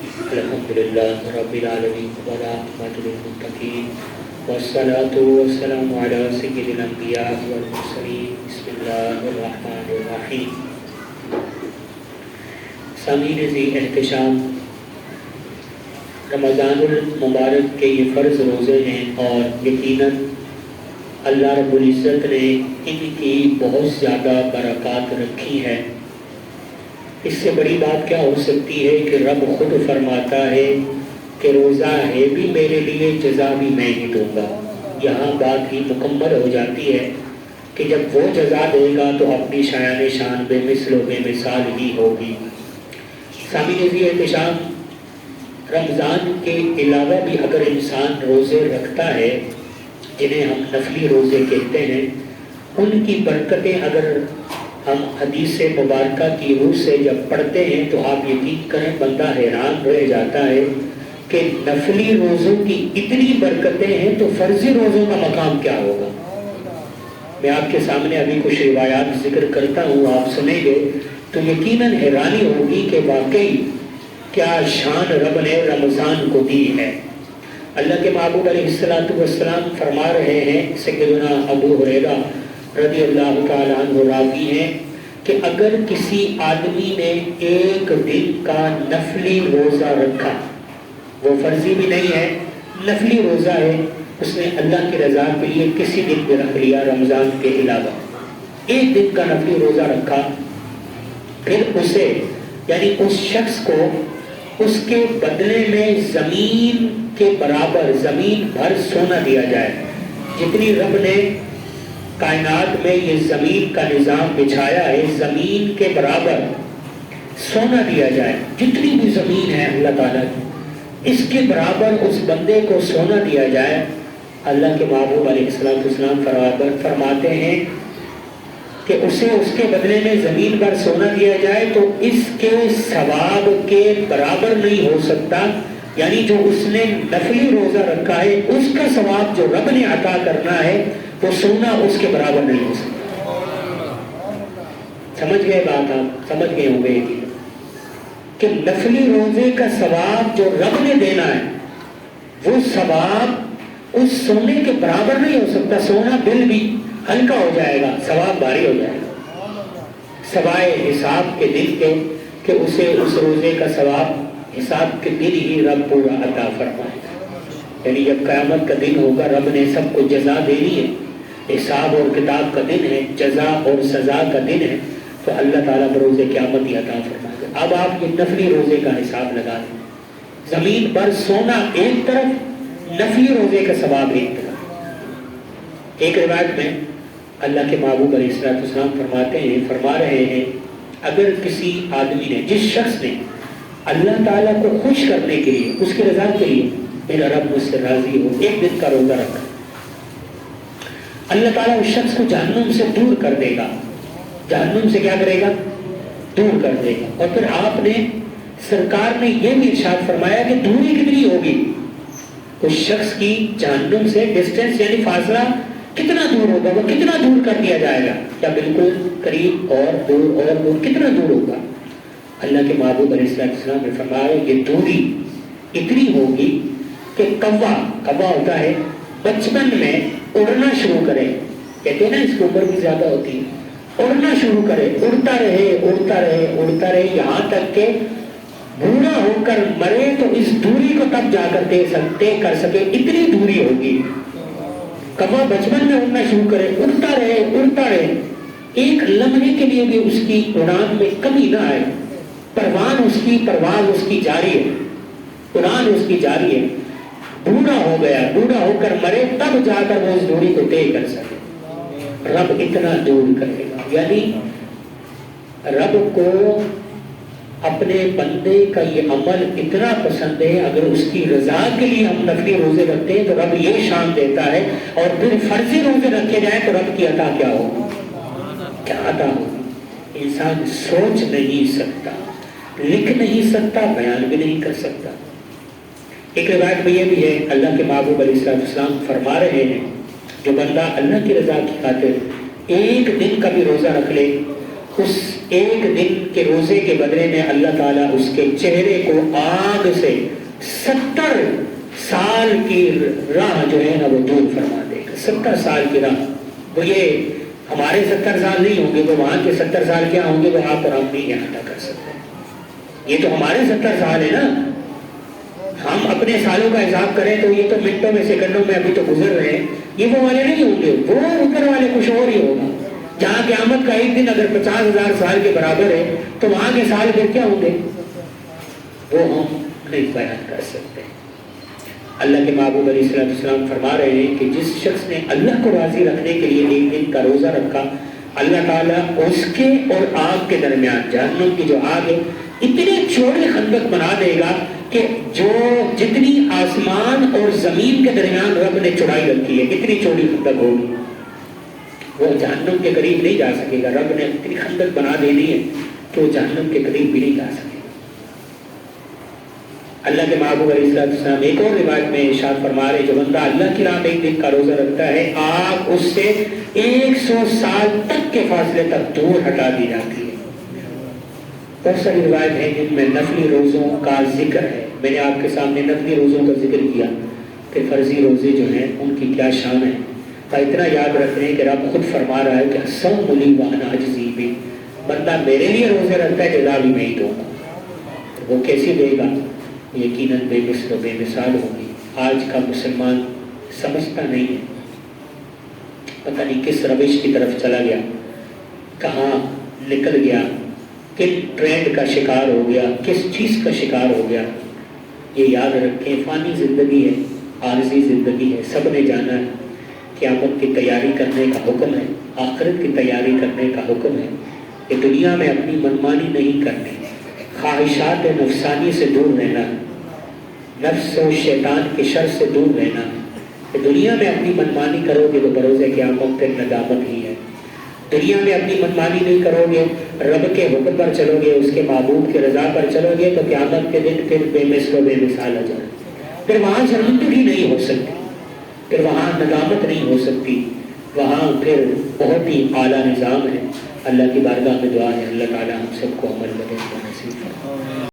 الحمدللہ رب العالمین والعاقبۃ للمتقین والصلاة والسلام علی سید الانبیاء والمرسلین بسم اللہ الرحمن الرحیم۔ سامعین ذی احتشام، رمضان المبارک کے یہ فرض روزے ہیں اور یقیناً اللہ رب العزت نے ان کی بہت زیادہ برکات رکھی ہے۔ اس سے بڑی بات کیا ہو سکتی ہے کہ رب خود فرماتا ہے کہ روزہ ہے بھی میرے لیے، جزا بھی میں ہی دوں گا۔ یہاں بات ہی مکمل ہو جاتی ہے کہ جب وہ جزا دے گا تو اپنی شایان شان بے مثل و بے مثال ہی ہوگی۔ سامعین ذی احتشام، رمضان کے علاوہ بھی اگر انسان روزے رکھتا ہے جنہیں ہم نفلی روزے کہتے ہیں، ان کی برکتیں اگر ہم حدیث مبارکہ کی روح سے جب پڑھتے ہیں تو آپ یقین کریں بندہ حیران رہ جاتا ہے کہ نفلی روزوں کی اتنی برکتیں ہیں تو فرضی روزوں کا مقام کیا ہوگا۔ میں آپ کے سامنے ابھی کچھ روایات ذکر کرتا ہوں، آپ سنیں گے تو یقیناً حیرانی ہوگی کہ واقعی کیا شان رب نے رمضان کو دی ہے۔ اللہ کے محبوب علیہ السلام فرما رہے ہیں، سیدنا ابو ہریرہ رضی اللہ تعالیٰ عنہ راوی ہیں کہ اگر کسی آدمی نے ایک دن کا نفلی روزہ رکھا، وہ فرضی بھی نہیں ہے، نفلی روزہ ہے، اس نے اللہ کی رضا کے لیے کسی دن بھی رکھ لیا رمضان کے علاوہ، ایک دن کا نفلی روزہ رکھا، پھر اسے یعنی اس شخص کو اس کے بدلے میں زمین کے برابر زمین بھر سونا دیا جائے، جتنی رب نے کائنات میں یہ زمین کا نظام بچھایا ہے، زمین کے برابر سونا دیا جائے، جتنی بھی زمین ہے اللہ تعالیٰ کی، اس کے برابر اس بندے کو سونا دیا جائے۔ اللہ کے محبوب علیہ السلام فرماتے ہیں کہ اسے اس کے بدلے میں زمین پر سونا دیا جائے تو اس کے ثواب کے برابر نہیں ہو سکتا، یعنی جو اس نے نفلی روزہ رکھا ہے اس کا ثواب جو رب نے عطا کرنا ہے وہ سونا اس کے برابر نہیں ہو سکتا۔ سمجھ گئے بات؟ آپ سمجھ گئے ہوں گے کہ نفلی روزے کا ثواب جو رب نے دینا ہے وہ ثواب اس سونے کے برابر نہیں ہو سکتا۔ سونا بل بھی ہلکا ہو جائے گا، ثواب بھاری ہو جائے گا، سوائے حساب کے دن کے کہ اسے اس روزے کا ثواب حساب کے دن ہی رب پورا عطا فرمائے گا۔ یعنی جب قیامت کا دن ہوگا، رب نے سب کو جزا دینی ہے، حساب اور کتاب کا دن ہے، جزا اور سزا کا دن ہے، تو اللہ تعالیٰ بروز قیامت ہی عطا فرمائے گا۔ اب آپ یہ نفلی روزے کا حساب لگا دیں، زمین پر سونا ایک طرف، نفلی روزے کا ثواب ایک طرف۔ ایک روایت میں اللہ کے محبوب علیہ السلام فرما رہے ہیں اگر کسی آدمی نے، جس شخص نے اللہ تعالیٰ کو خوش کرنے کے لیے، اس کی رضا کے لیے، میرا رب مجھ سے راضی ہو، ایک دن کا روزہ رکھا، اللہ تعالیٰ اس شخص کو جہنم سے دور کر دے گا۔ جہنم سے کیا کرے گا؟ دور کر دے گا۔ اور پھر آپ نے، سرکار نے یہ بھی ارشاد فرمایا کہ دوری کتنی ہوگی اس شخص کی جہنم سے، ڈسٹینس یعنی فاصلہ کتنا دور ہوگا، وہ کتنا دور کر دیا جائے گا، یا بالکل قریب اور دور کتنا دور ہوگا۔ اللہ کے محبوب علیہ السلام نے فرمایا یہ دوری اتنی ہوگی کہ کوا ہوتا ہے، بچپن میں اڑنا شروع کرے، کہتے ہیں نا اس کی عمر بھی زیادہ ہوتی ہے، اڑنا شروع کرے، اڑتا رہے یہاں تک کہ بوڑھا ہو کر مرے تو اس دوری کو تب جا کر طے کر سکے، اتنی دوری ہوگی۔ کوا بچپن میں اڑنا شروع کرے، اڑتا رہے، ایک لمحے کے لیے بھی اس کی اڑان میں کمی نہ آئے، پرواز اس کی جاری ہے، اڑان اس کی جاری ہے، بوڑھا ہو کر مرے تب جا کر وہ اس دوری کو طے کر سکے۔ رب اتنا دور کرے گا، یعنی رب کو اپنے بندے کا یہ عمل اتنا پسند ہے، اگر اس کی رضا کے لیے ہم نفلی روزے رکھتے ہیں تو رب یہ شان دیتا ہے، اور پھر فرضی روزے رکھے جائیں تو رب کی عطا کیا ہوگی، کیا عطا ہوگی، انسان سوچ نہیں سکتا، لکھ نہیں سکتا، بیان بھی نہیں کر سکتا۔ ایک روایت میں یہ بھی ہے، اللہ کے محبوب علیہ السلام فرما رہے ہیں جو بندہ اللہ کی رضا کی خاطر ایک دن کا بھی روزہ رکھ لے، اس ایک دن کے روزے کے بدلے میں اللہ تعالیٰ اس کے چہرے کو آگ سے 70 سال کی راہ جو ہے نا وہ دور فرما دے گا. 70 سال کی راہ. وہ یہ ہمارے 70 سال نہیں ہوں گے تو وہاں کے 70 سال کیا ہوں گے وہ آپ اور ہم نہیں احاطہ کر سکتے. یہ تو ہمارے 70 سال ہے نا. ہم اپنے سالوں کا حساب کریں تو یہ تو منٹوں میں سیکنڈوں میں ابھی تو گزر رہے ہیں. یہ وہ والے نہیں ہوں گے, وہ اوپر والے کچھ اور ہی ہوگا. جہاں قیامت کا ایک دن اگر 50,000 سال کے برابر ہے تو وہاں کے سال پھر کیا ہوں گے وہ ہم نہیں بیان کر سکتے. اللہ کے محبوب علیہ السلام فرما رہے ہیں کہ جس شخص نے اللہ کو راضی رکھنے کے لیے ایک دن کا روزہ رکھا, اللہ تعالیٰ اس کے اور آگ کے درمیان, جہنم کی جو آگ ہے, اتنے چوڑے خندق بنا دے گا کہ جو جتنی آسمان اور زمین کے درمیان رب نے چوڑائی رکھی ہے اتنی چوڑی خندق ہوگی. وہ جہنم کے قریب نہیں جا سکے گا. رب نے اتنی خندق بنا دینی ہے کہ وہ جہنم کے قریب بھی نہیں جا سکے. اللہ کے محبوب علیہ السلام ایک اور روایت میں ارشاد فرما رہے جو بندہ اللہ کی راہ میں ایک دن کا روزہ رکھتا ہے آگ اس سے 100 سال تک کے فاصلے تک دور ہٹا دی جاتی ہے. بہت ساری روایت ہیں جن میں نفلی روزوں کا ذکر ہے. میں نے آپ کے سامنے نفلی روزوں کا ذکر کیا کہ فرضی روزے جو ہیں ان کی کیا شان ہے. اور اتنا یاد رکھ رہے ہیں کہ رب خود فرما رہا ہے کہ الصوم لی وانا اجزی بہ, بندہ میرے لیے روزے رکھتا ہے جزا بھی میں ہی دوں گا. وہ کیسے دے گا؟ یقیناً بے مثل و بے مثال ہوگی. آج کا مسلمان سمجھتا نہیں ہے, پتہ نہیں کس روش کی طرف چلا گیا, کہاں نکل گیا, کس ٹرینڈ کا شکار ہو گیا, کس چیز کا شکار ہو گیا. یہ یاد رکھیں فانی زندگی ہے, عارضی زندگی ہے, سب نے جانا ہے. قیامت کی تیاری کرنے کا حکم ہے, آخرت کی تیاری کرنے کا حکم ہے. کہ دنیا میں اپنی منمانی نہیں کرنی, خواہشات نفسانی سے دور رہنا, نفس و شیطان کے شر سے دور رہنا. کہ دنیا میں اپنی منمانی کرو گے تو بروز قیامت پھر ندامت ہی ہے. دنیا میں اپنی منمانی نہیں کرو گے, رب کے حکم پر چلو گے, اس کے محبوب کی رضا پر چلو گے تو قیامت کے دن پھر بے مثل و بے مثال ہو جائے. پھر وہاں شرمندگی نہیں ہو سکتی, پھر وہاں ندامت نہیں ہو سکتی, وہاں پھر بہت ہی اعلیٰ نظام ہے. اللہ کی بارگاہ میں دعا ہے اللہ تعالیٰ ہم سب کو عمل کرنے کا نصیب فرمائے.